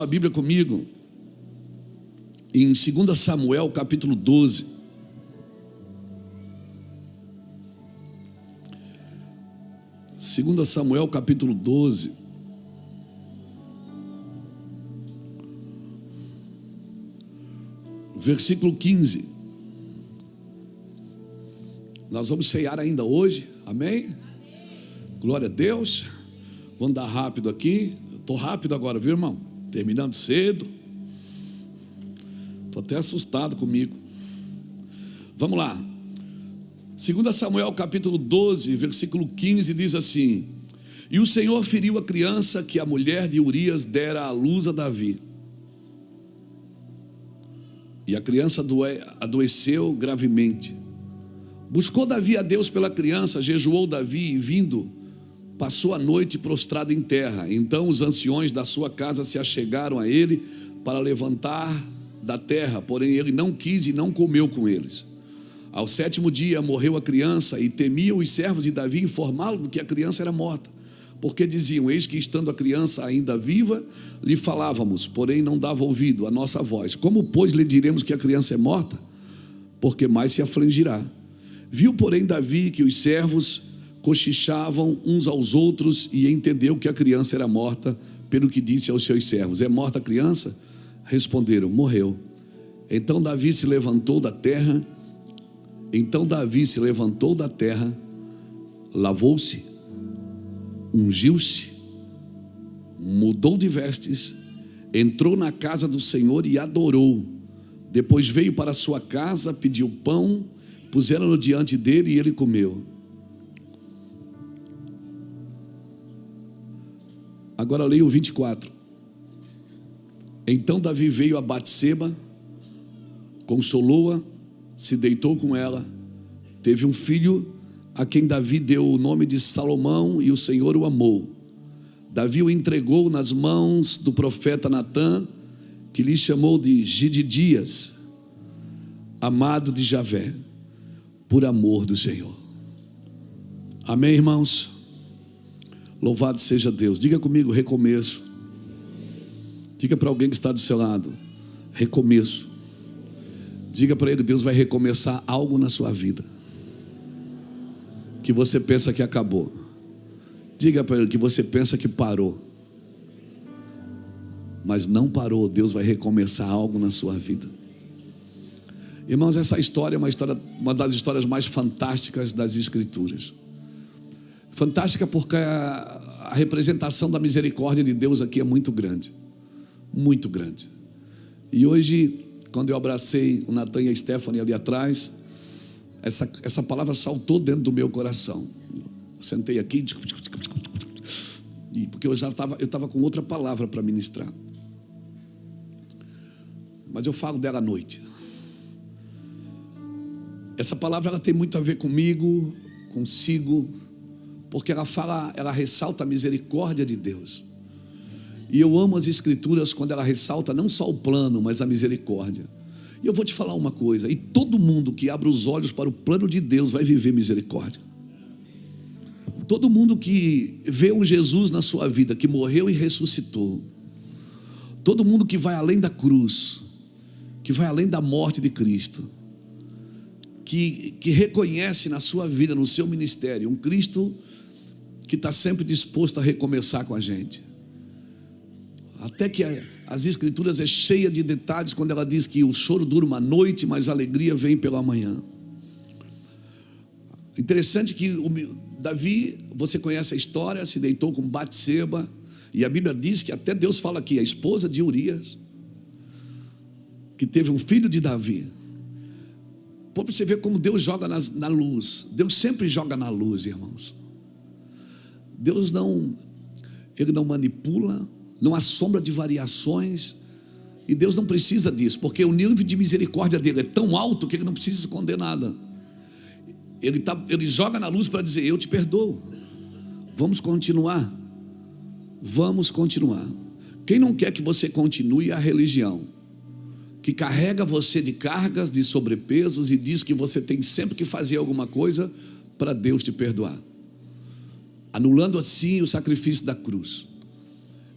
A Bíblia comigo em 2 Samuel capítulo 12. Segunda Samuel capítulo 12. Versículo 15. Nós vamos ceiar ainda hoje, amém? Glória a Deus. Vou andar rápido aqui. Estou rápido agora, viu, irmão? Terminando cedo. Estou até assustado comigo. Vamos lá. 2 Samuel capítulo 12, versículo 15 diz assim: E o Senhor feriu a criança que a mulher de Urias dera à luz a Davi. E a criança adoeceu gravemente. Buscou Davi a Deus pela criança, jejuou Davi e vindo, passou a noite prostrado em terra. Então os anciões da sua casa se achegaram a ele para levantar da terra, porém ele não quis e não comeu com eles. Ao 7º dia morreu a criança, e temiam os servos de Davi informá-lo de que a criança era morta, porque diziam: eis que estando a criança ainda viva, lhe falávamos, porém não dava ouvido à nossa voz. Como, pois, lhe diremos que a criança é morta? Porque mais se afligirá. Viu, porém, Davi que os servos cochichavam uns aos outros, e entendeu que a criança era morta, pelo que disse aos seus servos: é morta a criança? Responderam: morreu. Então Davi se levantou da terra, lavou-se, ungiu-se, mudou de vestes, entrou na casa do Senhor e adorou. Depois veio para sua casa, pediu pão, puseram-no diante dele e ele comeu. Agora leia o 24. Então Davi veio a Batseba, consolou-a, se deitou com ela, teve um filho, a quem Davi deu o nome de Salomão, e o Senhor o amou. Davi o entregou nas mãos do profeta Natã, que lhe chamou de Gididias, amado de Javé, por amor do Senhor. Amém, irmãos? Louvado seja Deus. Diga comigo: recomeço. Diga para alguém que está do seu lado: recomeço. Diga para ele: Deus vai recomeçar algo na sua vida que você pensa que acabou. Diga para ele que você pensa que parou, mas não parou. Deus vai recomeçar algo na sua vida. Irmãos, essa história é uma das histórias mais fantásticas das Escrituras. Fantástica porque a representação da misericórdia de Deus aqui é muito grande. Muito grande. E hoje, quando eu abracei o Natan e a Stephanie ali atrás, essa palavra saltou dentro do meu coração. Eu sentei aqui, porque eu estava com outra palavra para ministrar. Mas eu falo dela à noite. Essa palavra ela tem muito a ver comigo, consigo, porque ela ressalta a misericórdia de Deus. E eu amo as Escrituras quando ela ressalta não só o plano, mas a misericórdia. E eu vou te falar uma coisa: e todo mundo que abre os olhos para o plano de Deus vai viver misericórdia. Todo mundo que vê um Jesus na sua vida, que morreu e ressuscitou, todo mundo que vai além da cruz, que vai além da morte de Cristo, que reconhece na sua vida, no seu ministério, um Cristo que está sempre disposto a recomeçar com a gente. Até que as Escrituras é cheia de detalhes quando ela diz que o choro dura uma noite, mas a alegria vem pela manhã. Interessante que Davi, você conhece a história, se deitou com Batseba, e a Bíblia diz que até Deus fala aqui, a esposa de Urias, que teve um filho de Davi. Para você ver como Deus joga na luz. Deus sempre joga na luz, irmãos. Deus Ele não manipula, não há sombra de variações, e Deus não precisa disso, porque o nível de misericórdia dele é tão alto que ele não precisa esconder nada. Ele joga na luz para dizer: eu te perdoo, vamos continuar. Quem não quer que você continue é a religião, que carrega você de cargas, de sobrepesos, e diz que você tem sempre que fazer alguma coisa para Deus te perdoar, anulando assim o sacrifício da cruz.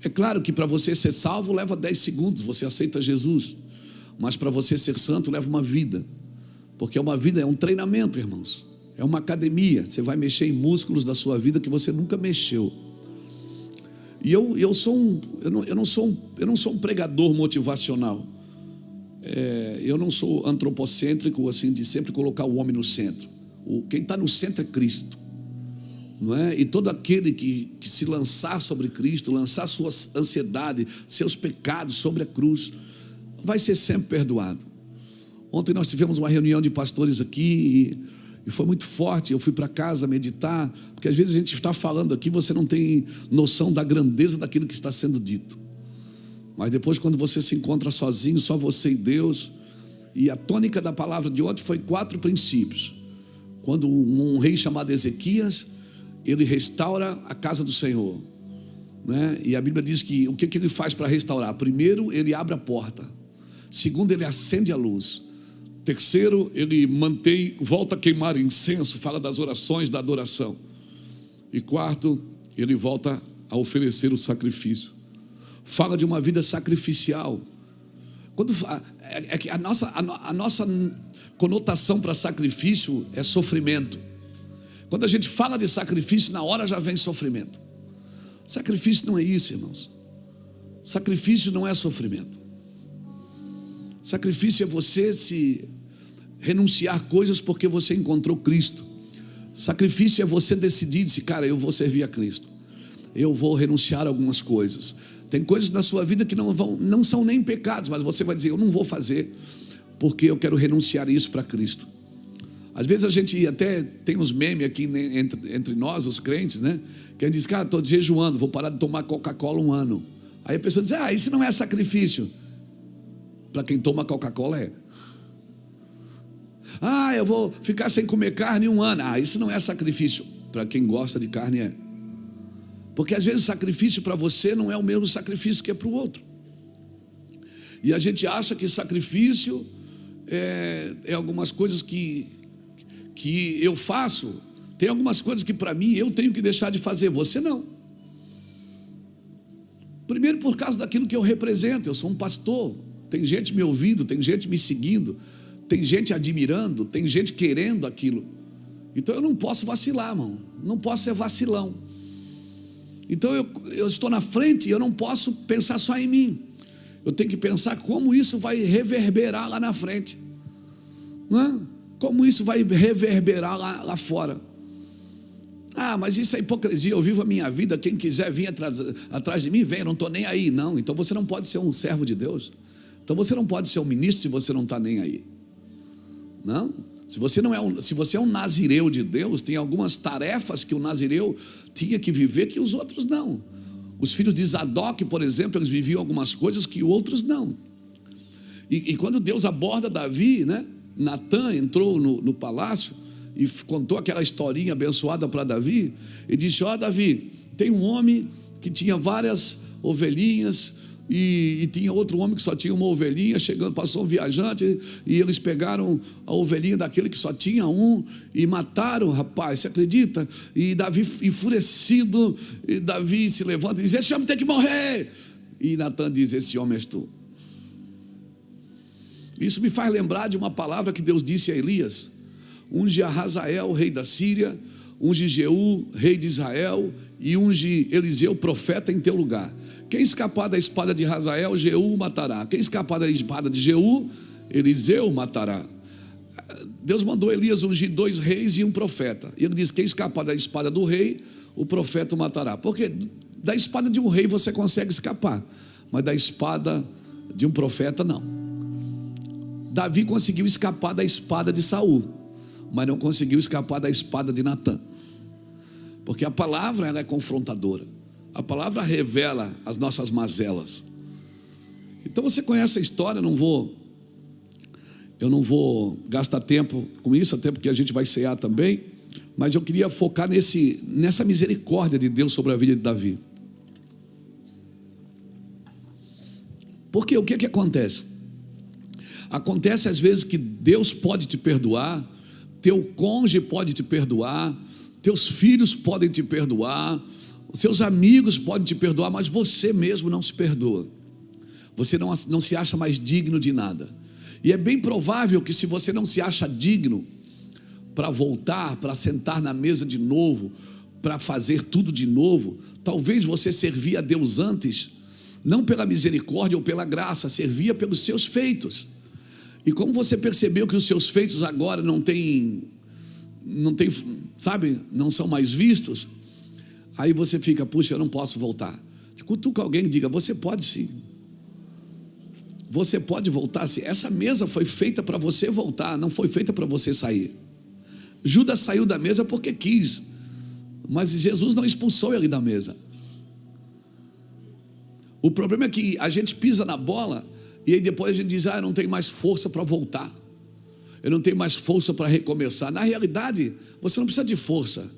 É claro que para você ser salvo leva 10 segundos, você aceita Jesus. Mas para você ser santo leva uma vida. Porque uma vida é um treinamento, irmãos. É uma academia. Você vai mexer em músculos da sua vida que você nunca mexeu. E eu não sou um pregador motivacional. Eu não sou antropocêntrico, assim, de sempre colocar o homem no centro. Quem está no centro é Cristo, não é? E todo aquele que se lançar sobre Cristo, lançar sua ansiedade, seus pecados sobre a cruz, vai ser sempre perdoado. Ontem nós tivemos uma reunião de pastores aqui e foi muito forte. Eu fui para casa meditar, porque às vezes a gente está falando aqui, você não tem noção da grandeza daquilo que está sendo dito. Mas depois, quando você se encontra sozinho, só você e Deus, e a tônica da palavra de ontem foi 4 princípios. Quando um rei chamado Ezequias, ele restaura a casa do Senhor, né? E a Bíblia diz que o que ele faz para restaurar? Primeiro, ele abre a porta. Segundo, ele acende a luz. Terceiro, ele volta a queimar incenso, fala das orações, da adoração. E quarto, ele volta a oferecer o sacrifício. Fala de uma vida sacrificial. A nossa conotação para sacrifício é sofrimento. Quando a gente fala de sacrifício, na hora já vem sofrimento. Sacrifício não é isso, irmãos. Sacrifício não é sofrimento. Sacrifício é você se renunciar coisas porque você encontrou Cristo. Sacrifício é você decidir, cara, eu vou servir a Cristo. Eu vou renunciar a algumas coisas. Tem coisas na sua vida que não são nem pecados, mas você vai dizer, eu não vou fazer, porque eu quero renunciar isso para Cristo. Às vezes a gente até tem uns memes aqui entre nós, os crentes, né? Que a gente diz, cara, estou jejuando, vou parar de tomar Coca-Cola 1 ano. Aí a pessoa diz, isso não é sacrifício. Para quem toma Coca-Cola é. Eu vou ficar sem comer carne 1 ano. Isso não é sacrifício. Para quem gosta de carne é. Porque às vezes sacrifício para você não é o mesmo sacrifício que é para o outro. E a gente acha que sacrifício é algumas coisas que eu faço. Tem algumas coisas que para mim eu tenho que deixar de fazer, você não. Primeiro por causa daquilo que eu represento. Eu sou um pastor. Tem gente me ouvindo, tem gente me seguindo, tem gente admirando, tem gente querendo aquilo. Então eu não posso vacilar, irmão. Não posso ser vacilão. Então eu estou na frente e eu não posso pensar só em mim. Eu tenho que pensar como isso vai reverberar lá na frente, não é? Como isso vai reverberar lá fora. Mas isso é hipocrisia, eu vivo a minha vida, quem quiser vir atrás de mim, vem, eu não estou nem aí. Não, então você não pode ser um servo de Deus. Então você não pode ser um ministro se você não está nem aí. Não? Se você é um nazireu de Deus, tem algumas tarefas que o nazireu tinha que viver que os outros não. Os filhos de Zadok, por exemplo, eles viviam algumas coisas que outros não. E quando Deus aborda Davi, né? Natã entrou no palácio e contou aquela historinha abençoada para Davi. E disse, Davi, tem um homem que tinha várias ovelhinhas e tinha outro homem que só tinha uma ovelhinha. Passou um viajante e eles pegaram a ovelhinha daquele que só tinha um e mataram, rapaz, você acredita? E Davi enfurecido, e Davi se levanta e diz, esse homem tem que morrer. E Natã diz, esse homem és tu. Isso me faz lembrar de uma palavra que Deus disse a Elias: unge a Hazael, rei da Síria, unge Jeú, rei de Israel, e unge Eliseu, profeta, em teu lugar. Quem escapar da espada de Hazael, Jeú matará. Quem escapar da espada de Jeú, Eliseu matará. Deus mandou Elias ungir 2 reis e um profeta. E ele diz, quem escapar da espada do rei, o profeta o matará. Porque da espada de um rei você consegue escapar, mas da espada de um profeta não. Davi conseguiu escapar da espada de Saul, mas não conseguiu escapar da espada de Natã. Porque a palavra, ela é confrontadora. A palavra revela as nossas mazelas. Então você conhece a história, eu não vou gastar tempo com isso, até porque a gente vai cear também, mas eu queria focar nessa misericórdia de Deus sobre a vida de Davi. Porque o que acontece? Acontece às vezes que Deus pode te perdoar, teu cônjuge pode te perdoar, teus filhos podem te perdoar, Os seus amigos podem te perdoar, mas você mesmo não se perdoa. Você não se acha mais digno de nada. E é bem provável que, se você não se acha digno para voltar, para sentar na mesa de novo, para fazer tudo de novo, talvez você servia a Deus antes, não pela misericórdia ou pela graça, servia pelos seus feitos. E como você percebeu que os seus feitos agora não são mais vistos, aí você fica, puxa, eu não posso voltar. Cutuca alguém e diga, você pode sim. Você pode voltar sim. Essa mesa foi feita para você voltar, não foi feita para você sair. Judas saiu da mesa porque quis, mas Jesus não expulsou ele da mesa. O problema é que a gente pisa na bola e aí depois a gente diz, eu não tenho mais força para voltar, eu não tenho mais força para recomeçar. Na realidade, você não precisa de força,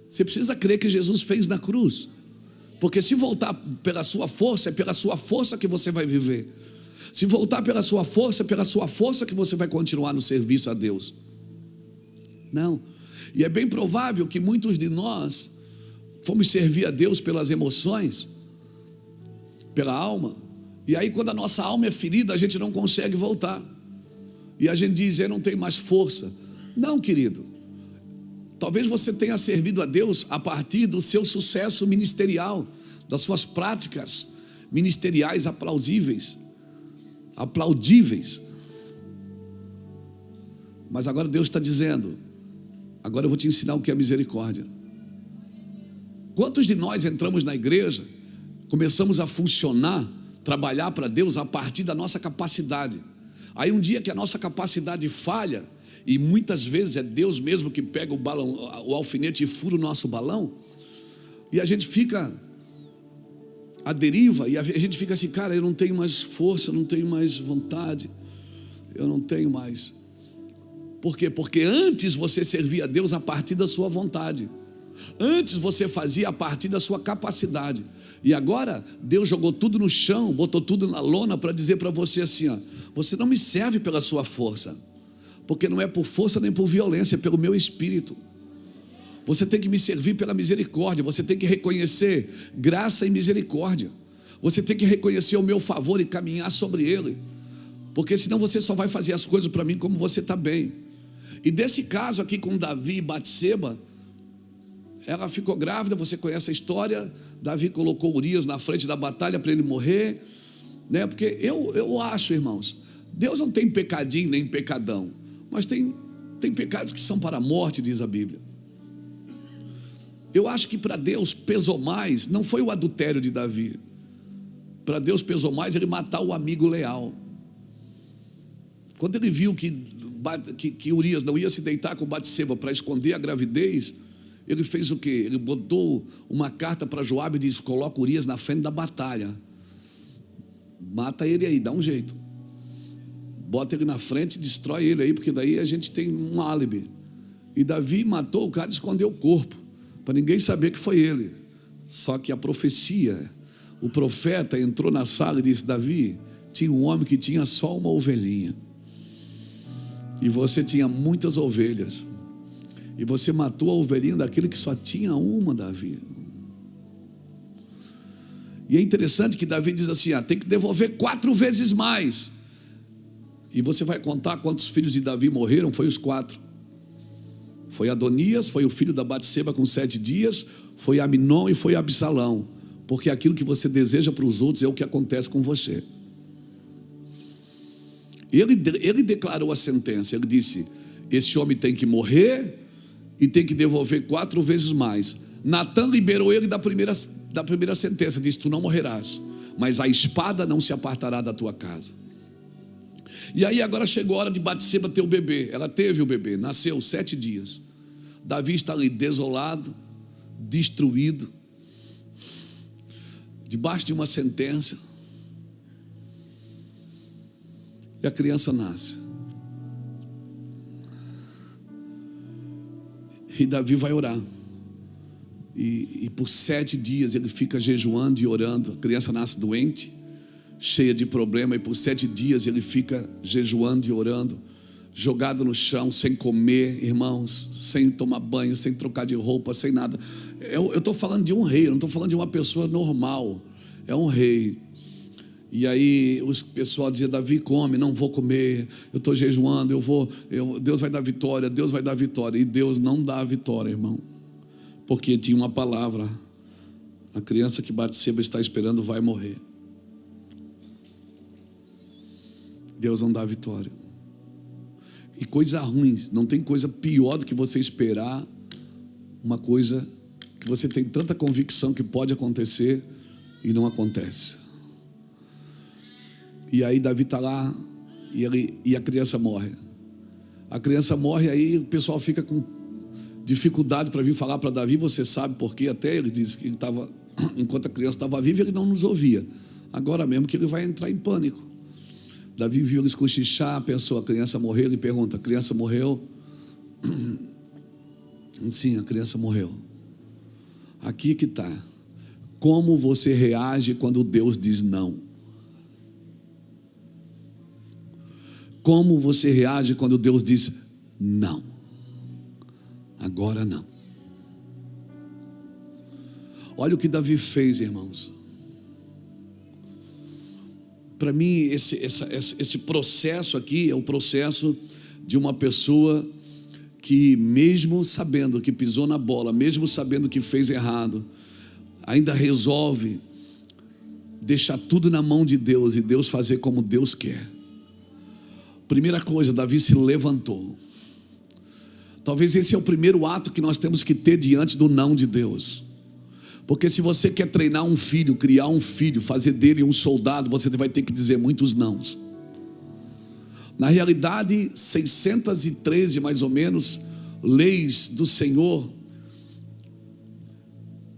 você precisa crer que Jesus fez na cruz, porque se voltar pela sua força, é pela sua força que você vai viver. Se voltar pela sua força, é pela sua força que você vai continuar no serviço a Deus. Não. E é bem provável que muitos de nós fomos servir a Deus pelas emoções, pela alma, e aí quando a nossa alma é ferida, a gente não consegue voltar, e a gente diz, eu não tenho mais força. Não, querido, talvez você tenha servido a Deus a partir do seu sucesso ministerial, das suas práticas ministeriais aplaudíveis, mas agora Deus está dizendo, agora eu vou te ensinar o que é misericórdia. Quantos de nós entramos na igreja, começamos a funcionar, trabalhar para Deus a partir da nossa capacidade, aí um dia que a nossa capacidade falha, e muitas vezes é Deus mesmo que pega o balão, o alfinete e fura o nosso balão, e a gente fica à deriva, e a gente fica assim, cara, eu não tenho mais força, eu não tenho mais vontade, eu não tenho mais. Por quê? Porque antes você servia a Deus a partir da sua vontade, antes você fazia a partir da sua capacidade, e agora Deus jogou tudo no chão, botou tudo na lona para dizer para você assim, você não me serve pela sua força, porque não é por força nem por violência, é pelo meu espírito. Você tem que me servir pela misericórdia, você tem que reconhecer graça e misericórdia, você tem que reconhecer o meu favor e caminhar sobre ele, porque senão você só vai fazer as coisas para mim como você está bem. E desse caso aqui com Davi e Batseba, ela ficou grávida, você conhece a história, Davi colocou Urias na frente da batalha para ele morrer, né? Porque eu acho, irmãos, Deus não tem pecadinho nem pecadão, mas tem pecados que são para a morte, diz a Bíblia. Eu acho que para Deus pesou mais, não foi o adultério de Davi, para Deus pesou mais ele matar o amigo leal. Quando ele viu que Urias não ia se deitar com Batseba para esconder a gravidez, ele fez o quê? Ele botou uma carta para Joabe e disse, coloca Urias na frente da batalha, mata ele aí, dá um jeito, bota ele na frente e destrói ele aí, porque daí a gente tem um álibi. E Davi matou o cara e escondeu o corpo, para ninguém saber que foi ele. Só que a profecia, o profeta entrou na sala e disse, Davi, tinha um homem que tinha só uma ovelhinha, e você tinha muitas ovelhas, e você matou a ovelhinha daquele que só tinha uma, Davi. E é interessante que Davi diz assim, tem que devolver 4 vezes mais. E você vai contar quantos filhos de Davi morreram? Foi os 4. Foi Adonias, foi o filho da Batseba com 7 dias, foi Aminon e foi Absalão. Porque aquilo que você deseja para os outros é o que acontece com você. Ele declarou a sentença, ele disse, esse homem tem que morrer e tem que devolver 4 vezes mais. Natã liberou ele da primeira sentença, disse, tu não morrerás, mas a espada não se apartará da tua casa. E aí agora chegou a hora de Batseba ter o bebê. Ela teve o bebê, nasceu 7 dias. Davi está ali desolado, destruído, debaixo de uma sentença, e a criança nasce. E Davi vai orar, e por 7 dias ele fica jejuando e orando. A criança nasce doente, cheia de problema, e por 7 dias ele fica jejuando e orando, jogado no chão, sem comer, irmãos, sem tomar banho, sem trocar de roupa, sem nada. Eu estou falando de um rei, eu não estou falando de uma pessoa normal, é um rei. E aí o pessoal dizia: Davi, come. Não vou comer, eu estou jejuando, Deus vai dar vitória, Deus vai dar vitória. E Deus não dá a vitória, irmão, porque tinha uma palavra: a criança que Batseba está esperando vai morrer. Deus não dá a vitória. E coisa ruim, não tem coisa pior do que você esperar uma coisa que você tem tanta convicção que pode acontecer e não acontece. E aí Davi está lá e a criança morre. A criança morre, aí o pessoal fica com dificuldade para vir falar para Davi. Você sabe por quê? Até ele disse que ele estava, enquanto a criança estava viva, ele não nos ouvia. Agora mesmo que ele vai entrar em pânico. Davi viu eles cochichar, pensou: a criança morreu. Ele pergunta: a criança morreu? Sim, a criança morreu. Aqui que está. Como você reage quando Deus diz não? Como você reage quando Deus diz não? Agora não. Olha o que Davi fez, irmãos. Para mim, esse processo aqui é o processo de uma pessoa que, mesmo sabendo que pisou na bola, mesmo sabendo que fez errado, ainda resolve deixar tudo na mão de Deus e Deus fazer como Deus quer. Primeira coisa, Davi se levantou. Talvez esse é o primeiro ato que nós temos que ter diante do não de Deus. Porque se você quer treinar um filho, criar um filho, fazer dele um soldado, você vai ter que dizer muitos nãos. Na realidade, 613 mais ou menos leis do Senhor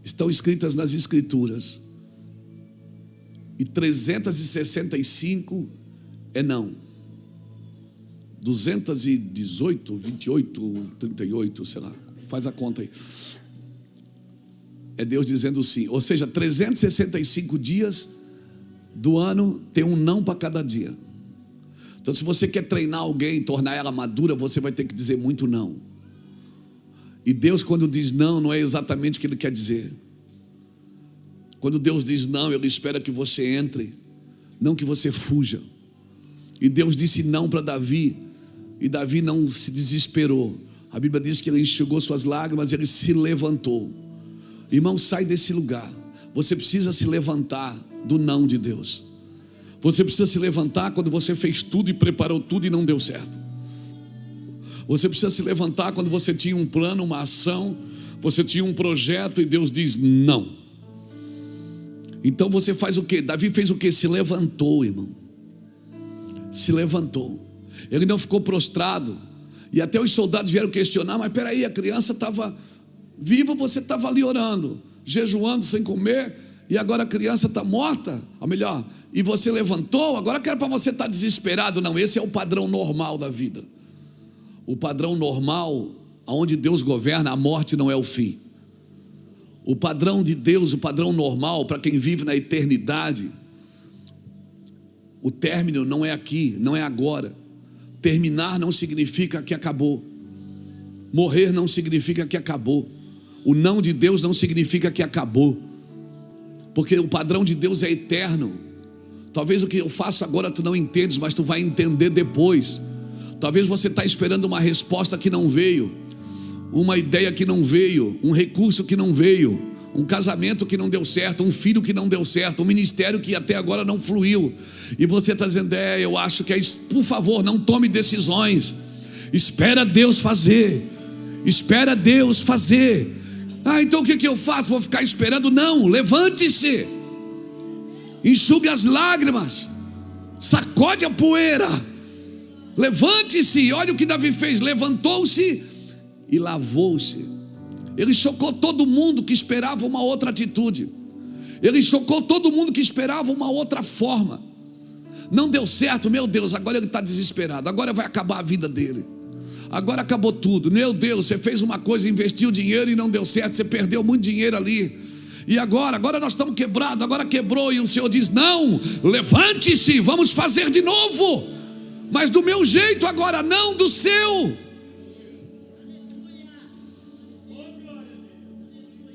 estão escritas nas Escrituras, e 365 é não. 218, 28, 38, sei lá, faz a conta aí. É Deus dizendo sim. Ou seja, 365 dias do ano tem um não para cada dia. Então, se você quer treinar alguém, tornar ela madura, você vai ter que dizer muito não. E Deus, quando diz não, não é exatamente o que Ele quer dizer. Quando Deus diz não, Ele espera que você entre, não que você fuja. E Deus disse não para Davi, e Davi não se desesperou. A Bíblia diz que ele enxugou suas lágrimas e ele se levantou. Irmão, sai desse lugar. Você precisa se levantar do não de Deus. Você precisa se levantar quando você fez tudo e preparou tudo e não deu certo. Você precisa se levantar quando você tinha um plano, uma ação, você tinha um projeto e Deus diz não. Então você faz o quê? Davi fez o quê? Se levantou, irmão. Se levantou. Ele não ficou prostrado. E até os soldados vieram questionar: mas peraí, a criança estava viva, você estava ali orando, jejuando sem comer, e agora a criança está morta? Ou melhor, e você levantou, agora que era para você estar desesperado. Não, esse é o padrão normal da vida. O padrão normal, onde Deus governa, a morte não é o fim. O padrão de Deus, o padrão normal para quem vive na eternidade, o término não é aqui, não é agora. Terminar não significa que acabou. Morrer não significa que acabou. O não de Deus não significa que acabou, porque o padrão de Deus é eterno. Talvez o que eu faço agora tu não entendes, mas tu vai entender depois. Talvez você está esperando uma resposta que não veio, uma ideia que não veio, um recurso que não veio, um casamento que não deu certo, um filho que não deu certo, um ministério que até agora não fluiu, e você está dizendo: eu acho que é isso. Por favor, não tome decisões, espera Deus fazer, espera Deus fazer. Então o que eu faço? Vou ficar esperando? Não, levante-se, enxugue as lágrimas, sacode a poeira, levante-se. Olha o que Davi fez: levantou-se e lavou-se. Ele chocou todo mundo que esperava uma outra atitude. Ele chocou todo mundo que esperava uma outra forma. Não deu certo, meu Deus, agora ele está desesperado, agora vai acabar a vida dele, agora acabou tudo. Meu Deus, você fez uma coisa, investiu dinheiro e não deu certo, você perdeu muito dinheiro ali. E agora nós estamos quebrados, agora quebrou. E o Senhor diz: não, levante-se, vamos fazer de novo. mas do meu jeito agora, não do seu.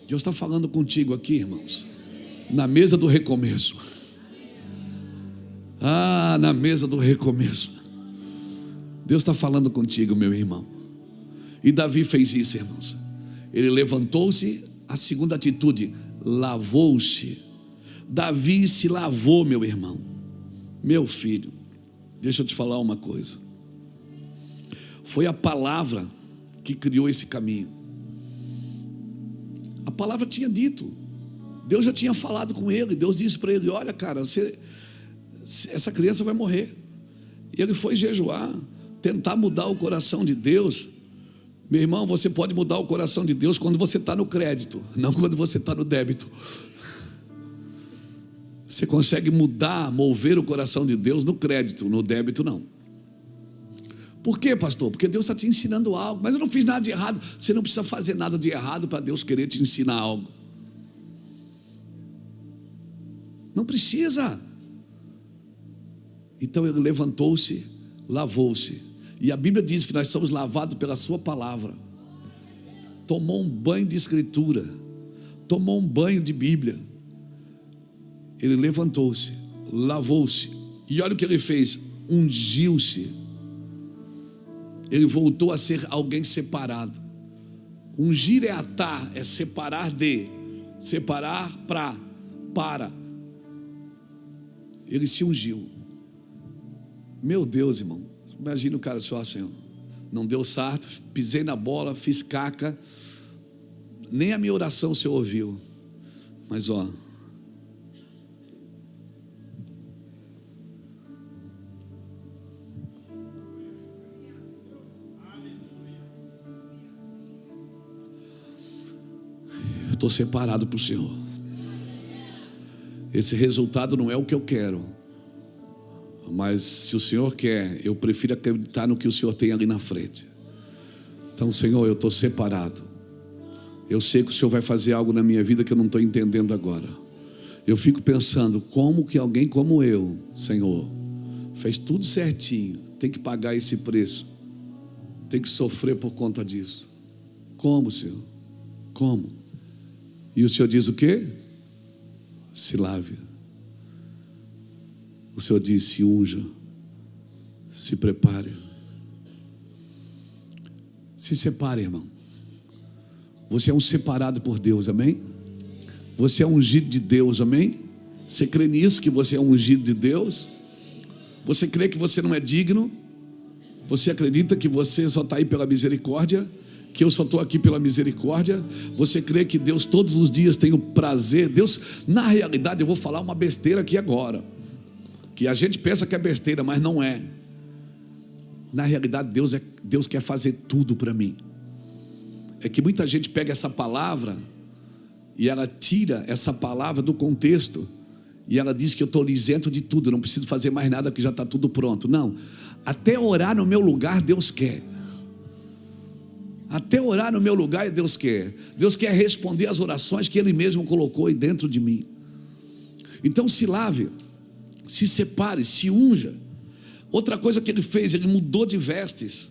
Deus está falando contigo aqui, irmãos, na mesa do recomeço. Na mesa do recomeço. Deus está falando contigo, meu irmão. E Davi fez isso, irmãos. Ele levantou-se, a segunda atitude, lavou-se. Davi se lavou, meu irmão. Meu filho, deixa eu te falar uma coisa. Foi a palavra que criou esse caminho. A palavra tinha dito. Deus já tinha falado com ele. Deus disse para ele: olha, cara, essa criança vai morrer. E ele foi jejuar, tentar mudar o coração de Deus. Meu irmão, você pode mudar o coração de Deus quando você está no crédito, não quando você está no débito. Você consegue mudar, mover o coração de Deus no crédito, no débito não. Por quê, pastor? Porque Deus está te ensinando algo. Mas eu não fiz nada de errado. Você não precisa fazer nada de errado para Deus querer te ensinar algo. Não precisa. Então ele levantou-se, lavou-se. E a Bíblia diz que nós somos lavados pela sua palavra. Tomou um banho de escritura, tomou um banho de Bíblia. Ele levantou-se, lavou-se. E olha o que ele fez: ungiu-se. Ele voltou a ser alguém separado. Ungir é atar, é separar de, separar para. Ele se ungiu. Meu Deus, irmão, imagina o cara só assim, ó. Não deu certo, pisei na bola, fiz caca, nem a minha oração o Senhor ouviu. Mas ó, eu estou separado para o Senhor. Esse resultado não é o que eu quero, mas se o Senhor quer, eu prefiro acreditar no que o Senhor tem ali na frente. Então, Senhor, eu estou separado. Eu sei que o Senhor vai fazer algo na minha vida que eu não estou entendendo agora. Eu fico pensando, como que alguém como eu, Senhor, fez tudo certinho, tem que pagar esse preço, tem que sofrer por conta disso. Como, Senhor? Como? E o Senhor diz o quê? Se lave. O Senhor diz: se unja, se prepare, se separe, irmão. Você é um separado por Deus, amém? Você é ungido de Deus, amém? Você crê nisso, que você é ungido de Deus? Você crê que você não é digno? Você acredita que você só está aí pela misericórdia? Que eu só estou aqui pela misericórdia? Você crê que Deus todos os dias tem o prazer? Deus, na realidade, eu vou falar uma besteira aqui agora, que a gente pensa que é besteira, mas não é. Na realidade, Deus quer fazer tudo para mim. É que muita gente pega essa palavra e ela tira essa palavra do contexto e ela diz que eu estou isento de tudo, não preciso fazer mais nada, que já está tudo pronto. Não, até orar no meu lugar Deus quer. Até orar no meu lugar Deus quer. Deus quer responder as orações que Ele mesmo colocou aí dentro de mim. Então se lave, se separe, se unja. Outra coisa que Ele fez, Ele mudou de vestes.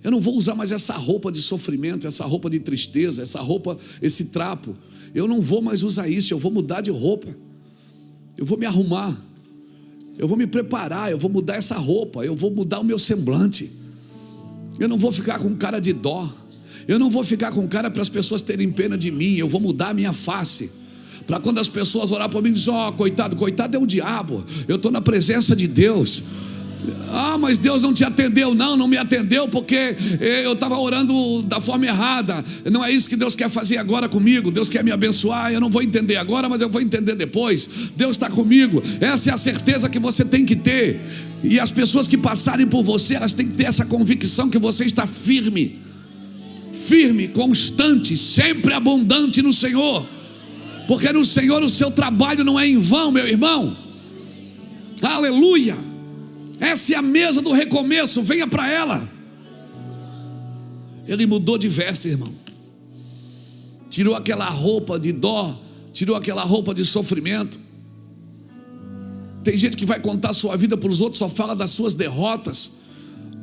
Eu não vou usar mais essa roupa de sofrimento, essa roupa de tristeza, essa roupa, esse trapo. Eu não vou mais usar isso, eu vou mudar de roupa. Eu vou me arrumar. Eu vou me preparar, eu vou mudar essa roupa, eu vou mudar o meu semblante. Eu não vou ficar com cara de dó. Eu não vou ficar com cara para as pessoas terem pena de mim. Eu vou mudar a minha face, para quando as pessoas orar para mim e dizer: ó, coitado, coitado é o diabo. Eu estou na presença de Deus. Ah, mas Deus não te atendeu. Não me atendeu porque eu estava orando da forma errada. Não é isso que Deus quer fazer agora comigo. Deus quer me abençoar. Eu não vou entender agora, mas eu vou entender depois. Deus está comigo. Essa é a certeza que você tem que ter. E as pessoas que passarem por você, elas têm que ter essa convicção que você está firme, constante, sempre abundante no Senhor. Porque no Senhor o seu trabalho não é em vão, meu irmão. Aleluia. Essa é a mesa do recomeço, venha para ela. Ele mudou de veste, irmão. Tirou aquela roupa de dó, tirou aquela roupa de sofrimento. Tem gente que vai contar a sua vida para os outros, só fala das suas derrotas,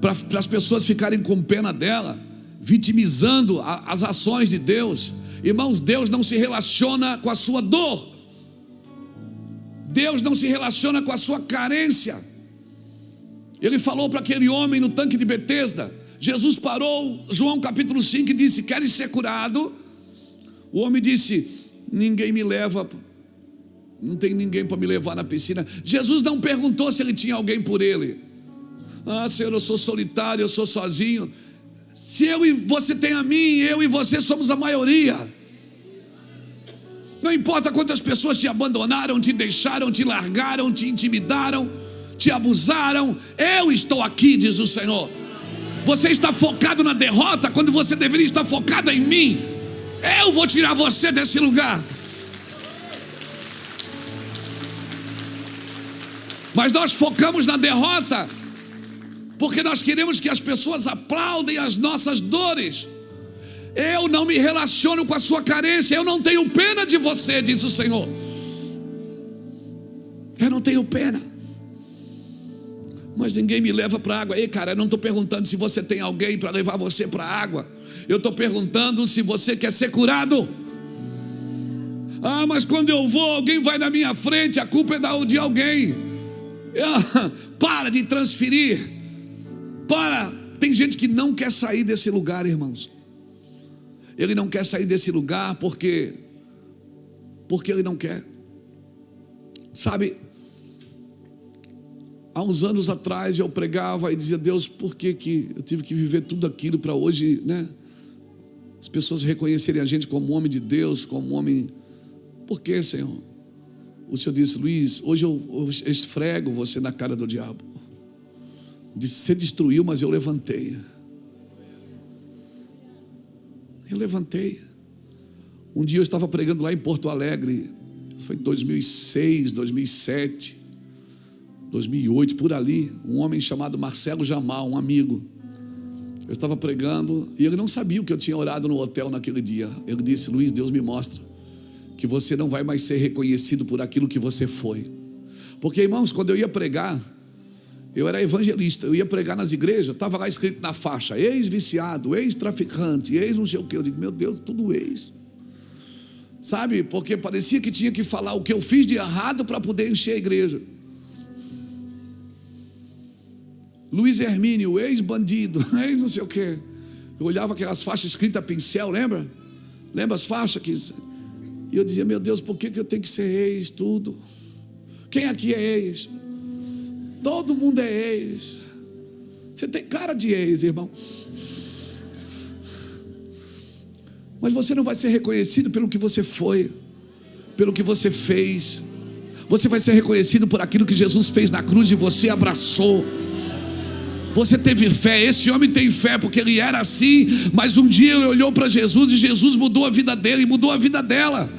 para as pessoas ficarem com pena dela, vitimizando as ações de Deus. Irmãos, Deus não se relaciona com a sua dor, Deus não se relaciona com a sua carência. Ele falou para aquele homem no tanque de Betesda. Jesus parou, João capítulo 5, e disse: queres ser curado? O homem disse: ninguém me leva, não tem ninguém para me levar na piscina. Jesus não perguntou se ele tinha alguém por ele. Ah, Senhor, eu sou solitário, eu sou sozinho. Se eu e você tem a mim, eu e você somos a maioria. Não importa quantas pessoas te abandonaram, te deixaram, te largaram, te intimidaram, te abusaram, eu estou aqui, diz o Senhor. Você está focado na derrota, quando você deveria estar focado em mim. Eu vou tirar você desse lugar. Mas nós focamos na derrota, porque nós queremos que as pessoas aplaudem as nossas dores. Eu não me relaciono com a sua carência, eu não tenho pena de você, diz o Senhor. Eu não tenho pena. Mas ninguém me leva para a água. Ei, cara, eu não estou perguntando se você tem alguém para levar você para a água. Eu estou perguntando se você quer ser curado. Ah, mas quando eu vou, alguém vai na minha frente, a culpa é de alguém. Para de transferir. Tem gente que não quer sair desse lugar, irmãos. Ele não quer sair desse lugar porque ele não quer. Sabe, há uns anos atrás eu pregava e dizia: Deus, por que eu tive que viver tudo aquilo para hoje, né? As pessoas reconhecerem a gente como homem de Deus, como homem. Por que, Senhor? O Senhor disse: Luiz, hoje eu esfrego você na cara do diabo. Disse: você destruiu, mas eu levantei. Eu levantei. Um dia eu estava pregando lá em Porto Alegre. Foi em 2006, 2007, 2008, por ali. Um homem chamado Marcelo Jamal, um amigo. Eu estava pregando e ele não sabia o que eu tinha orado no hotel naquele dia. Ele disse: Luiz, Deus me mostra que você não vai mais ser reconhecido por aquilo que você foi. Porque, irmãos, quando eu ia pregar, eu era evangelista, eu ia pregar nas igrejas, estava lá escrito na faixa: ex-viciado, ex-traficante, ex não sei o que. Eu digo: meu Deus, tudo ex. Sabe, porque parecia que tinha que falar o que eu fiz de errado para poder encher a igreja. Luiz Hermínio, ex-bandido, ex não sei o que. Eu olhava aquelas faixas escritas a pincel, lembra? Lembra as faixas? E eu dizia: meu Deus, por que eu tenho que ser ex tudo? Quem aqui é ex? Todo mundo é ex. Você tem cara de ex, irmão. Mas você não vai ser reconhecido pelo que você foi, pelo que você fez. Você vai ser reconhecido por aquilo que Jesus fez na cruz e você abraçou. Você teve fé. Esse homem tem fé porque ele era assim, mas um dia ele olhou para Jesus e Jesus mudou a vida dele e mudou a vida dela.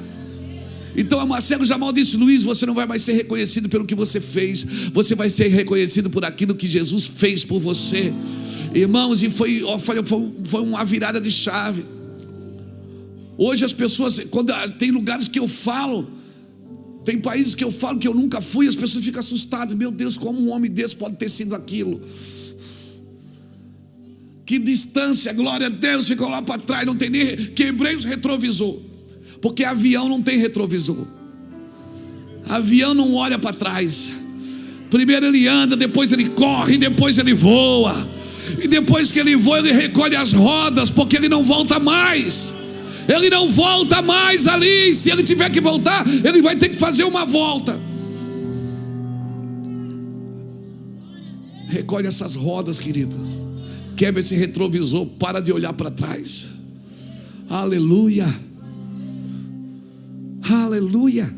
Então a Marcelo Jamal disse: Luiz, você não vai mais ser reconhecido pelo que você fez, você vai ser reconhecido por aquilo que Jesus fez por você. Irmãos, e foi uma virada de chave. Hoje as pessoas, quando tem lugares que eu falo, tem países que eu falo que eu nunca fui, as pessoas ficam assustadas. Meu Deus, como um homem desse pode ter sido aquilo? Que distância, glória a Deus, ficou lá para trás, não tem nem, quebrei os retrovisor. Porque avião não tem retrovisor. Avião não olha para trás. Primeiro ele anda, depois ele corre, depois ele voa. E depois que ele voa, ele recolhe as rodas, porque ele não volta mais. Ele não volta mais ali. Se ele tiver que voltar, ele vai ter que fazer uma volta. Recolhe essas rodas, querido. Quebra esse retrovisor, para de olhar para trás. Aleluia. Aleluia.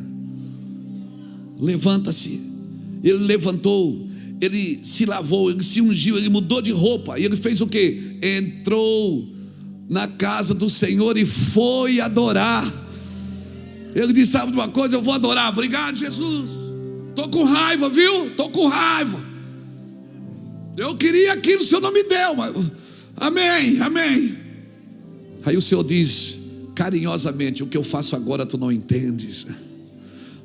Levanta-se. Ele levantou, ele se lavou, ele se ungiu, ele mudou de roupa. E ele fez o quê? Entrou na casa do Senhor e foi adorar. Ele disse: sabe de uma coisa, eu vou adorar. Obrigado, Jesus. Estou com raiva, viu? Estou com raiva. Eu queria aquilo, o Senhor não me deu, mas... Amém, amém. Aí o Senhor diz carinhosamente: o que eu faço agora tu não entendes,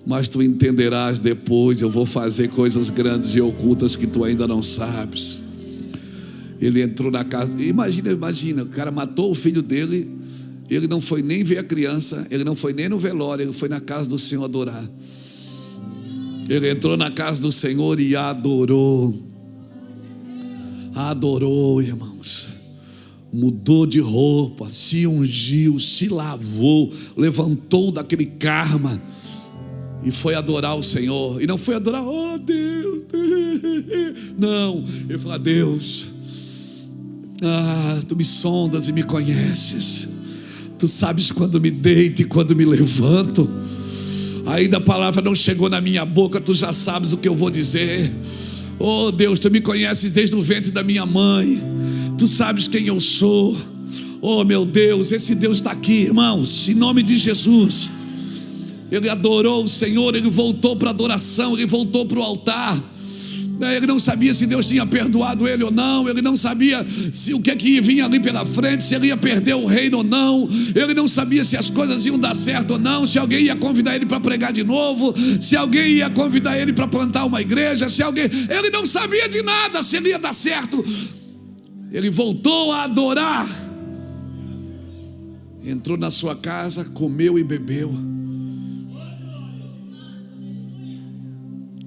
mas tu entenderás depois. Eu vou fazer coisas grandes e ocultas que tu ainda não sabes. Ele entrou na casa. Imagina, o cara matou o filho dele. Ele não foi nem ver a criança, ele não foi nem no velório, ele foi na casa do Senhor adorar. Ele entrou na casa do Senhor e adorou. Adorou, irmãos. Mudou de roupa, se ungiu, se lavou, levantou daquele karma e foi adorar o Senhor. E não foi adorar, oh Deus, não. Ele falou, Deus, tu me sondas e me conheces. Tu sabes quando me deito e quando me levanto. Ainda a palavra não chegou na minha boca, tu já sabes o que eu vou dizer. Oh Deus, tu me conheces desde o ventre da minha mãe. Tu sabes quem eu sou. Oh meu Deus, esse Deus está aqui, irmãos, em nome de Jesus. Ele adorou o Senhor, ele voltou para a adoração, ele voltou para o altar. Ele não sabia se Deus tinha perdoado ele ou não. Ele não sabia se o que ia vir ali pela frente, se ele ia perder o reino ou não. Ele não sabia se as coisas iam dar certo ou não, se alguém ia convidar ele para pregar de novo, se alguém ia convidar ele para plantar uma igreja, ele não sabia de nada, se ele ia dar certo. Ele voltou a adorar. Entrou na sua casa, comeu e bebeu.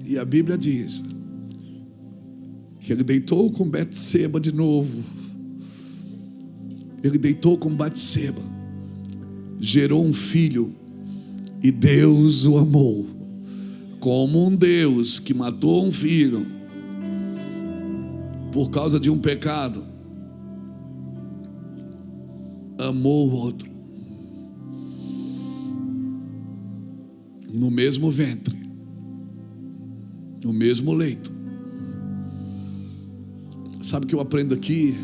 E a Bíblia diz que ele deitou com Betseba de novo. Ele deitou com Betseba, gerou um filho, e Deus o amou. Como um Deus que matou um filho por causa de um pecado, amou o outro no mesmo ventre, no mesmo leito. Sabe o que eu aprendo aqui?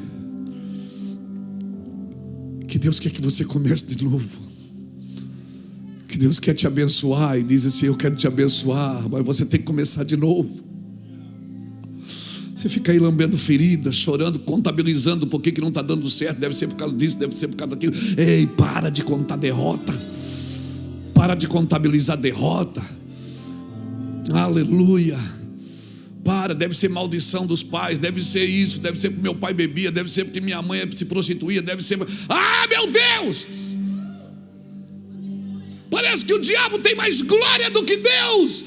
Que Deus quer que você comece de novo. Que Deus quer te abençoar e diz assim, eu quero te abençoar, mas você tem que começar de novo. Você fica aí lambendo feridas, chorando, contabilizando por que não está dando certo. Deve ser por causa disso, deve ser por causa daquilo. Ei, para de contar derrota. Para de contabilizar derrota. Aleluia. Deve ser maldição dos pais, deve ser isso, deve ser porque meu pai bebia, deve ser porque minha mãe se prostituía, deve ser... Ah, meu Deus! Parece que o diabo tem mais glória do que Deus.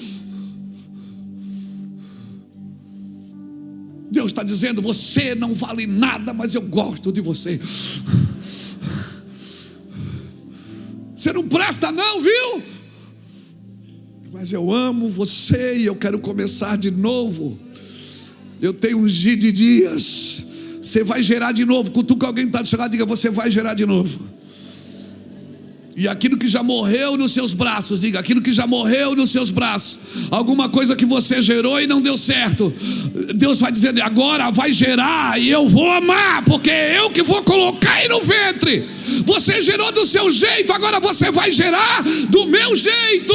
Deus está dizendo, você não vale nada, mas eu gosto de você. Você não presta não, viu? Mas eu amo você e eu quero começar de novo. Eu tenho um G de dias. Você vai gerar de novo. Cutuca alguém que está do seu lado, diga, você vai gerar de novo. E aquilo que já morreu nos seus braços, diga, aquilo que já morreu nos seus braços, alguma coisa que você gerou e não deu certo, Deus vai dizendo, agora vai gerar e eu vou amar, porque é eu que vou colocar aí no ventre. Você gerou do seu jeito, agora você vai gerar do meu jeito.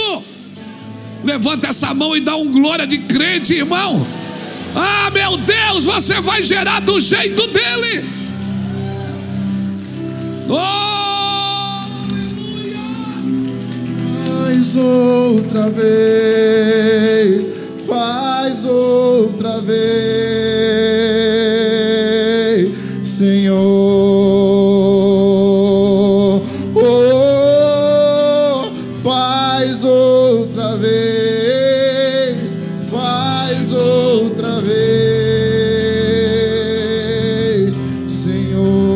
Levanta essa mão e dá um glória de crente, irmão. Ah, meu Deus, você vai gerar do jeito dele. Faz outra vez, faz outra vez, Senhor. Oh, faz outra vez, faz outra vez, Senhor.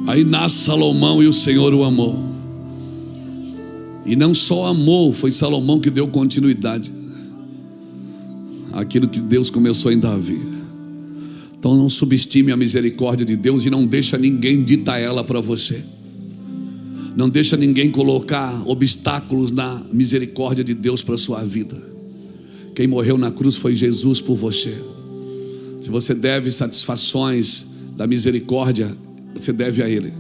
Aí nasce Salomão e o Senhor o amou. E não só amou, foi Salomão que deu continuidade àquilo que Deus começou em Davi. Então não subestime a misericórdia de Deus e não deixa ninguém ditar ela para você. Não deixa ninguém colocar obstáculos na misericórdia de Deus para a sua vida. Quem morreu na cruz foi Jesus por você. Se você deve satisfações da misericórdia, você deve a Ele.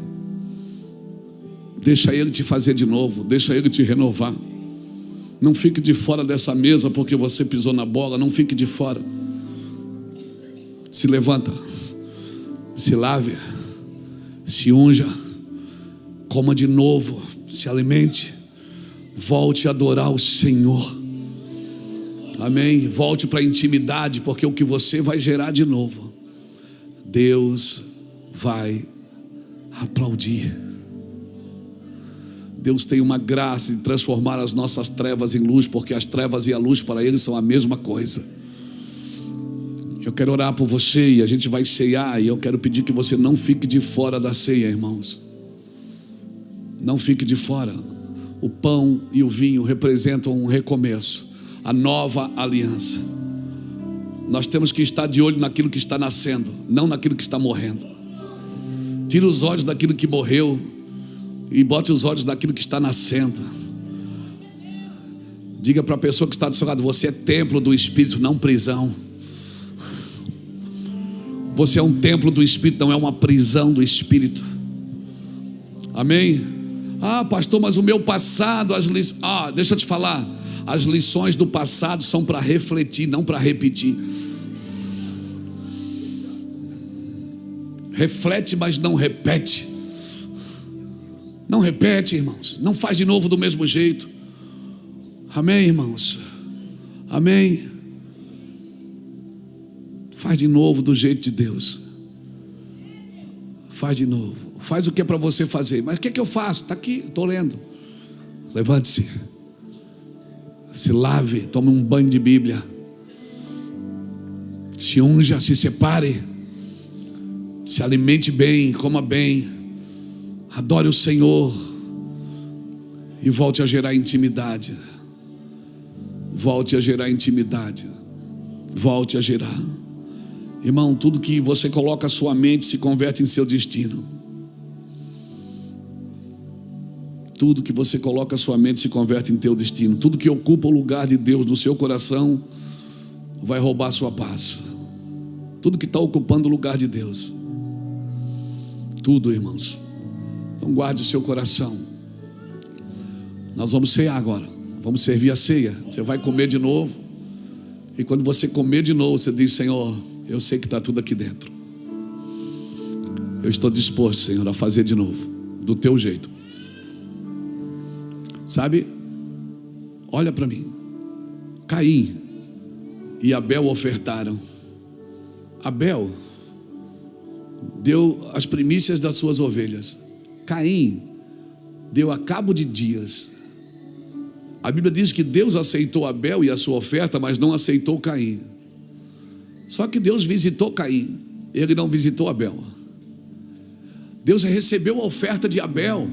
Deixa Ele te fazer de novo, deixa Ele te renovar. Não fique de fora dessa mesa porque você pisou na bola. Não fique de fora. Se levanta. Se lave, se unja, coma de novo, se alimente, volte a adorar o Senhor. Amém? Volte para a intimidade, porque o que você vai gerar de novo, Deus vai aplaudir. Deus tem uma graça de transformar as nossas trevas em luz, porque as trevas e a luz para Ele são a mesma coisa. Eu quero orar por você e a gente vai ceiar, e eu quero pedir que você não fique de fora da ceia, irmãos. Não fique de fora. O pão e o vinho representam um recomeço, a nova aliança. Nós temos que estar de olho naquilo que está nascendo, não naquilo que está morrendo. Tira os olhos daquilo que morreu e bote os olhos naquilo que está nascendo. Diga para a pessoa que está do seu lado: você é templo do Espírito, não prisão. Você é um templo do Espírito, não é uma prisão do Espírito. Amém? Ah, pastor, mas o meu passado, deixa eu te falar, as lições do passado são para refletir, não para repetir. Reflete, mas não repete. Não repete, irmãos. Não faz de novo do mesmo jeito. Amém, irmãos? Amém? Faz de novo do jeito de Deus. Faz de novo. Faz o que é para você fazer. Mas o que é que eu faço? Está aqui, estou lendo. Levante-se. Se lave, tome um banho de Bíblia. Se unja, se separe. Se alimente bem, coma bem. Adore o Senhor. E volte a gerar intimidade. Volte a gerar intimidade. Volte a gerar. Irmão, tudo que você coloca a sua mente se converte em seu destino. Tudo que você coloca a sua mente se converte em teu destino. Tudo que ocupa o lugar de Deus no seu coração vai roubar a sua paz. Tudo que está ocupando o lugar de Deus. Tudo, irmãos. Então guarde o seu coração. Nós vamos cear agora. Vamos servir a ceia. Você vai comer de novo. E quando você comer de novo, você diz: Senhor, eu sei que está tudo aqui dentro. Eu estou disposto, Senhor, a fazer de novo, do teu jeito. Sabe? Olha para mim. Caim e Abel ofertaram. Abel deu as primícias das suas ovelhas. Caim deu a cabo de dias. A Bíblia diz que Deus aceitou Abel e a sua oferta, mas não aceitou Caim. Só que Deus visitou Caim, ele não visitou Abel. Deus recebeu a oferta de Abel.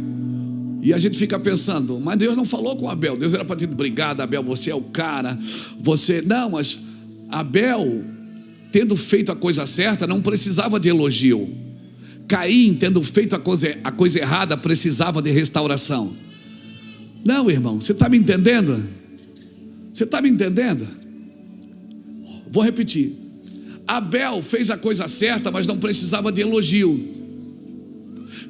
E a gente fica pensando: mas Deus não falou com Abel. Deus era para ter: obrigado, Abel, você é o cara. Você... Não, mas Abel, tendo feito a coisa certa, não precisava de elogio. Caim, tendo feito a coisa errada, precisava de restauração. Não, irmão, você está me entendendo? Você está me entendendo? Vou repetir. Abel fez a coisa certa, mas não precisava de elogio.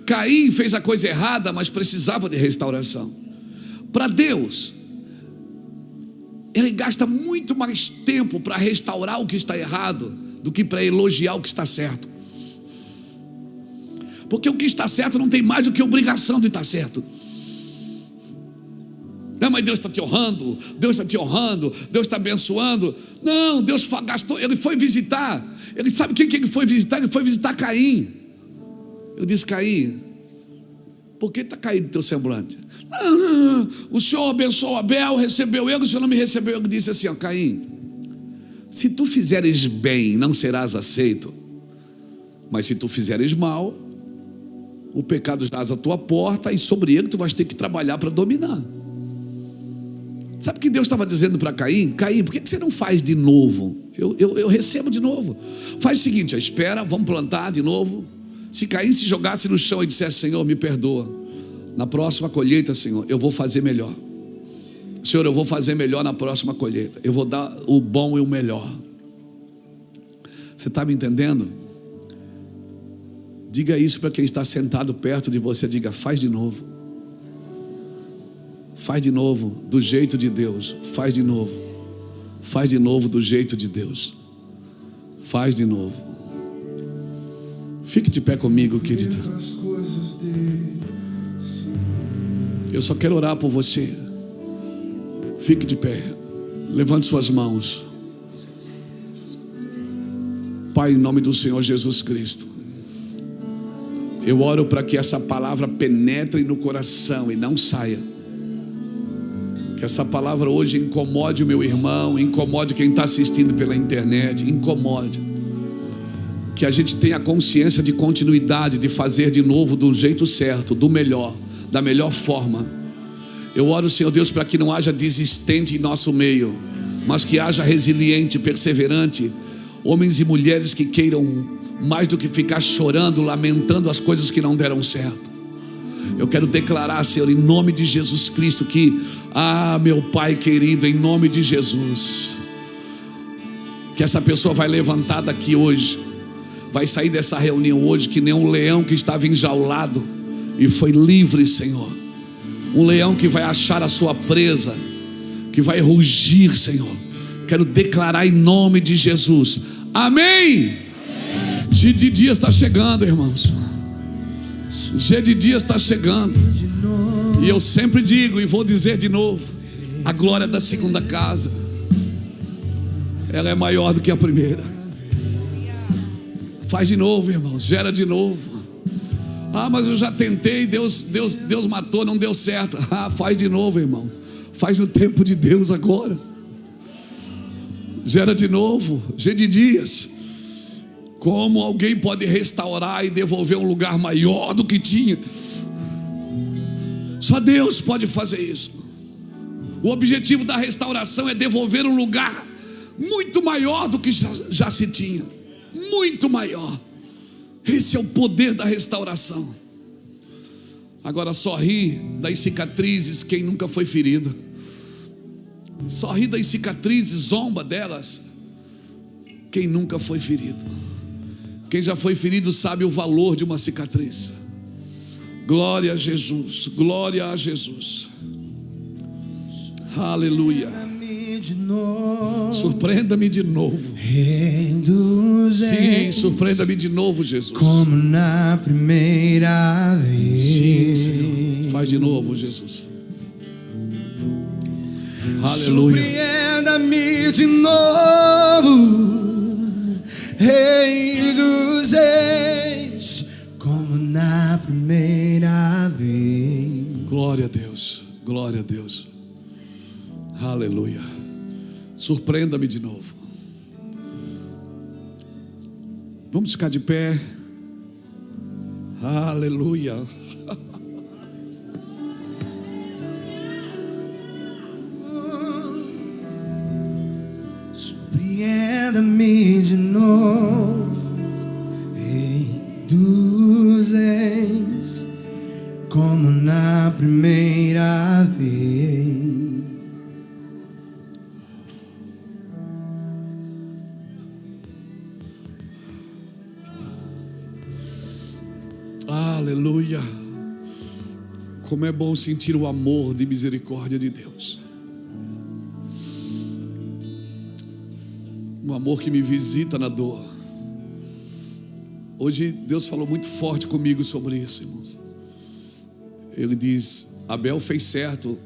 Caim fez a coisa errada, mas precisava de restauração. Para Deus, Ele gasta muito mais tempo para restaurar o que está errado do que para elogiar o que está certo. Porque o que está certo não tem mais do que obrigação de estar certo. Não, mas Deus está te honrando, Deus está te honrando, Deus está abençoando. Não, Deus gastou, Ele foi visitar. Ele sabe quem que Ele foi visitar? Ele foi visitar Caim. Eu disse: Caim, por que está caído o teu semblante? Não, o Senhor abençoou Abel, recebeu ele, o Senhor não me recebeu. Ele disse assim: ó, Caim, se tu fizeres bem, não serás aceito. Mas se tu fizeres mal, o pecado jaz à tua porta, e sobre ele tu vais ter que trabalhar para dominar. Sabe o que Deus estava dizendo para Caim? Caim, por que você não faz de novo? Eu recebo de novo. Faz o seguinte: espera, vamos plantar de novo. Se Caim se jogasse no chão e dissesse: Senhor, me perdoa, na próxima colheita, Senhor, eu vou fazer melhor. Senhor, eu vou fazer melhor na próxima colheita. Eu vou dar o bom e o melhor. Você está me entendendo? Diga isso para quem está sentado perto de você. Diga: faz de novo. Faz de novo do jeito de Deus. Faz de novo. Faz de novo do jeito de Deus. Faz de novo. Fique de pé comigo, querido. As coisas dele. Eu só quero orar por você. Fique de pé. Levante suas mãos. Pai, em nome do Senhor Jesus Cristo, eu oro para que essa palavra penetre no coração e não saia. Que essa palavra hoje incomode o meu irmão, incomode quem está assistindo pela internet, incomode. Que a gente tenha consciência de continuidade, de fazer de novo do jeito certo, do melhor, da melhor forma. Eu oro, Senhor Deus, para que não haja desistente em nosso meio, mas que haja resiliente, perseverante, homens e mulheres que queiram mais do que ficar chorando, lamentando as coisas que não deram certo. Eu quero declarar, Senhor, em nome de Jesus Cristo, que, meu Pai querido, em nome de Jesus, que essa pessoa vai levantar daqui hoje, vai sair dessa reunião hoje que nem um leão que estava enjaulado e foi livre, Senhor. Um leão que vai achar a sua presa, que vai rugir, Senhor. Quero declarar em nome de Jesus. Amém. G de Dias está chegando, irmãos. G de Dias está chegando. E eu sempre digo e vou dizer de novo: a glória da segunda casa, ela é maior do que a primeira. Faz de novo, irmãos. Gera de novo. Mas eu já tentei, Deus matou, não deu certo. Faz de novo, irmão. Faz no tempo de Deus agora. Gera de novo. G de Dias. Como alguém pode restaurar e devolver um lugar maior do que tinha? Só Deus pode fazer isso. O objetivo da restauração é devolver um lugar muito maior do que já se tinha. Muito maior. Esse é o poder da restauração. Agora só ri das cicatrizes quem nunca foi ferido. Só ri das cicatrizes, zomba delas quem nunca foi ferido. Quem já foi ferido sabe o valor de uma cicatriz. Glória a Jesus, glória a Jesus. Aleluia. Surpreenda-me de novo. Sim, surpreenda-me de novo, Jesus. Como na primeira vez. Sim, Senhor. Faz de novo, Jesus. Aleluia. Surpreenda-me de novo, Rei dos Reis, como na primeira vez. Glória a Deus, glória a Deus. Aleluia. Surpreenda-me de novo. Vamos ficar de pé. Aleluia. Surpreenda-me de novo, Rei dos Reis, como na primeira vez. Aleluia. Como é bom sentir o amor de misericórdia de Deus. Um amor que me visita na dor. Hoje Deus falou muito forte comigo sobre isso, irmãos. Ele diz: Abel fez certo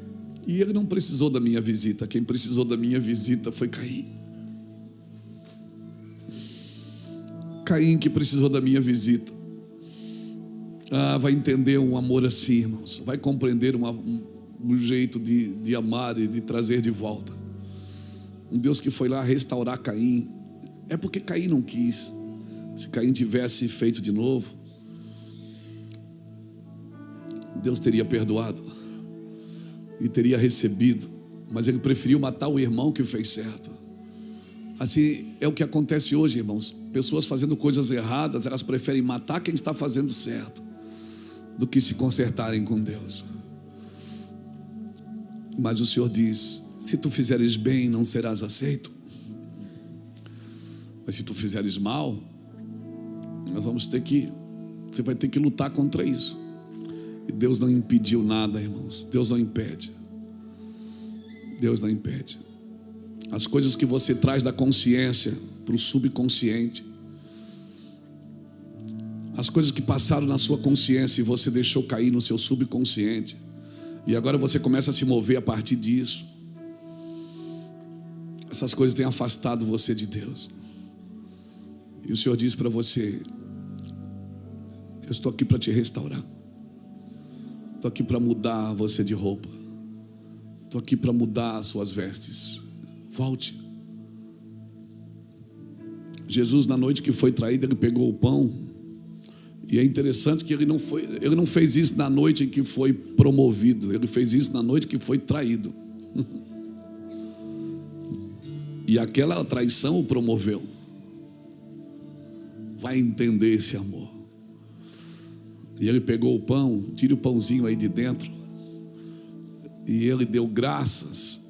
e ele não precisou da minha visita. Quem precisou da minha visita foi Caim. Caim que precisou da minha visita. Vai entender um amor assim, irmãos. Vai compreender um jeito de amar e de trazer de volta. Um Deus que foi lá restaurar Caim. É porque Caim não quis. Se Caim tivesse feito de novo, Deus teria perdoado e teria recebido. Mas ele preferiu matar o irmão que fez certo. Assim é o que acontece hoje, irmãos. Pessoas fazendo coisas erradas, elas preferem matar quem está fazendo certo do que se consertarem com Deus. Mas o Senhor diz: se tu fizeres bem, não serás aceito. Mas se tu fizeres mal, você vai ter que lutar contra isso. E Deus não impediu nada, irmãos. Deus não impede. Deus não impede. As coisas que você traz da consciência para o subconsciente, as coisas que passaram na sua consciência e você deixou cair no seu subconsciente, e agora você começa a se mover a partir disso. Essas coisas têm afastado você de Deus. E o Senhor diz para você: eu estou aqui para te restaurar. Estou aqui para mudar você de roupa. Estou aqui para mudar as suas vestes. Volte. Jesus, na noite que foi traído, ele pegou o pão. E é interessante que ele não fez isso na noite em que foi promovido. Ele fez isso na noite que foi traído. E aquela traição o promoveu. Vai entender esse amor. E ele pegou o pão, tira o pãozinho aí de dentro, e ele deu graças.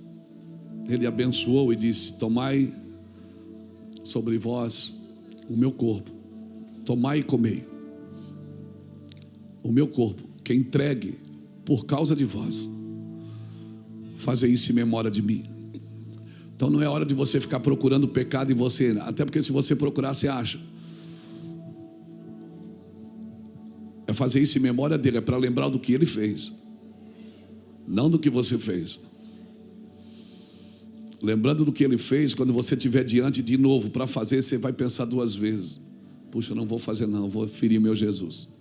Ele abençoou e disse: tomai sobre vós o meu corpo, tomai e comei. O meu corpo, que é entregue por causa de vós. Fazei isso em memória de mim. Então não é hora de você ficar procurando pecado em você, até porque se você procurar, você acha. É fazer isso em memória dele, é para lembrar do que ele fez, não do que você fez. Lembrando do que ele fez, quando você estiver diante de novo para fazer, você vai pensar duas vezes: puxa, não vou fazer não, vou ferir meu Jesus.